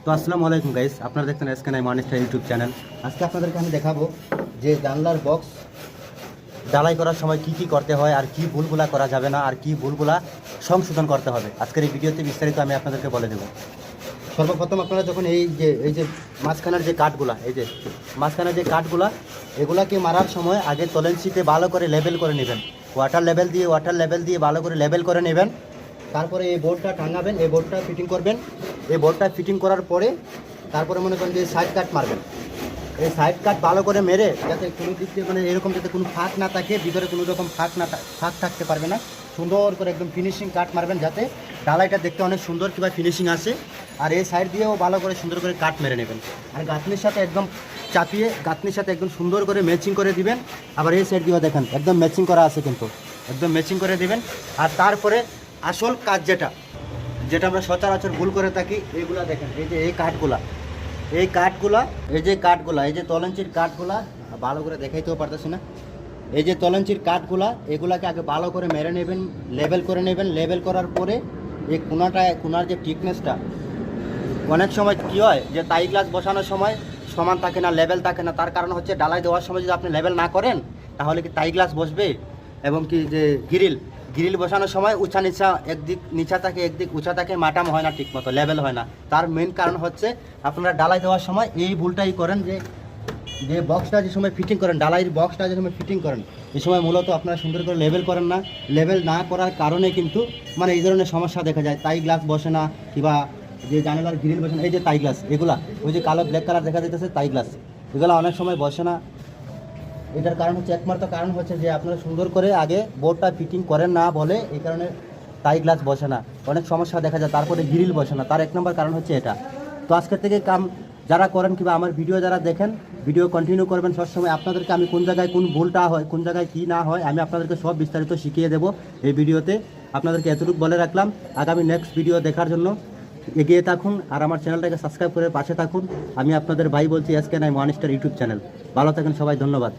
তো আসসালামু আলাইকুম গাইস, আপনারা দেখছেন এসকে নাই মনিস্টার ইউটিউব চ্যানেল। আজকে আপনাদেরকে আমি দেখাবো যে জানলার বক্স ঢালাই করার সময় কি কি করতে হয় আর কি ভুলগুলা করা যাবে না আর কি ভুলগুলা সংশোধন করতে হবে। আজকের এই ভিডিওতে বিস্তারিত আমি আপনাদেরকে বলে দেবো। সর্বপ্রথম আপনারা যখন এই যে মাঝখানের যে কাঠগুলা, এই যে মাঝখানের যে কাঠগুলা, এগুলাকে মারার সময় আগে তলেনশিতে ভালো করে লেবেল করে নেবেন। ওয়াটার লেবেল দিয়ে ভালো করে লেবেল করে নেবেন। তারপরে এই বোর্ডটা টাঙাবেন, এই বোর্ডটা ফিটিং করবেন। এই বোর্ডটা ফিটিং করার পরে তারপরে মনে করেন যে সাইড কাট মারবেন। এই সাইড কাট ভালো করে মেরে যাতে কোনো দিক দিয়ে মানে এরকম যাতে কোনো ফাঁক না থাকে, ভিতরে কোনো রকম ফাঁক থাকতে পারবে না। সুন্দর করে একদম ফিনিশিং কাট মারবেন যাতে ডালাইটা দেখতে অনেক সুন্দর কিংবা ফিনিশিং আসে। আর এই সাইড দিয়েও ভালো করে সুন্দর করে কাট মেরে নেবেন। আর গাঁথনির সাথে একদম চাপিয়ে গাঁথনির সাথে একদম সুন্দর করে ম্যাচিং করে দিবেন। আবার এই সাইড দিয়েও দেখেন একদম ম্যাচিং করা আছে, কিন্তু একদম ম্যাচিং করে দিবেন। আর তারপরে আসল কাজ যেটা আমরা সচরাচর ভুল করে থাকি, এইগুলা দেখেন, এই যে এই কাঠগুলা, এই যে তলঞ্চির কাঠগুলা ভালো করে দেখাইতেও পারতেছি না। এই যে তলঞ্চির কাঠগুলা, এগুলাকে আগে ভালো করে মেরে নেবেন, লেবেল করে নেবেন। লেবেল করার পরে এই কোনার যে থিকনেসটা, অনেক সময় কী হয় যে টাই গ্লাস বসানোর সময় সমান থাকে না, লেভেল থাকে না। তার কারণ হচ্ছে ডালাই দেওয়ার সময় যদি আপনি লেভেল না করেন তাহলে কি টাই গ্লাস বসবে, এবং কি যে গ্রিল বসানোর সময় উঁচা নিচা, একদিক নিচা থাকে একদিক উঁচা থাকে, মাটাম হয় না ঠিকমতো, লেভেল হয় না। তার মেন কারণ হচ্ছে আপনারা ডালাই দেওয়ার সময় এই ভুলটাই করেন, যে বক্সটা যে সময় ফিটিং করেন, ডালাইয়ের বক্সটা যে সময় ফিটিং করেন, এই সময় মূলত আপনারা সুন্দর করে লেভেল করেন না। লেভেল না করার কারণে কিন্তু মানে এই ধরনের সমস্যা দেখা যায়। টাই গ্লাস বসে না, কিংবা যে জানালার গ্রিল বসে না, এই যে টাই গ্লাস এগুলা, ওই যে কালো ব্ল্যাক কালার দেখা যাইতেছে টাই গ্লাস, এগুলো অনেক সময় বসে না। এটার কারণ হচ্ছে, একমাত্র কারণ হচ্ছে যে আপনারা সুন্দর করে আগে বোর্ডটা ফিটিং করেন না বলে এই কারণে টাই গ্লাস বসে না, অনেক সমস্যা দেখা যায়। তারপরে গ্রিল বসে না, তার এক নম্বর কারণ হচ্ছে এটা। তো আজকের থেকে কাম যারা করেন কিংবা আমার ভিডিও যারা দেখেন, ভিডিও কন্টিনিউ করবেন সবসময়। আপনাদেরকে আমি কোন জায়গায় কোন ভুলটা হয়, কোন জায়গায় কী না হয়, আমি আপনাদেরকে সব বিস্তারিত শিখিয়ে দেবো এই ভিডিওতে। আপনাদেরকে এতটুকু বলে রাখলাম, আগামী নেক্সট ভিডিও দেখার জন্য এগিয়ে থাকুন আর আমার চ্যানেলটাকে সাবস্ক্রাইব করে পাশে থাকুন। আমি আপনাদের ভাই বলছি এসকে নাই মনিস্টার ইউটিউব চ্যানেল। ভালো থাকেন সবাই, ধন্যবাদ।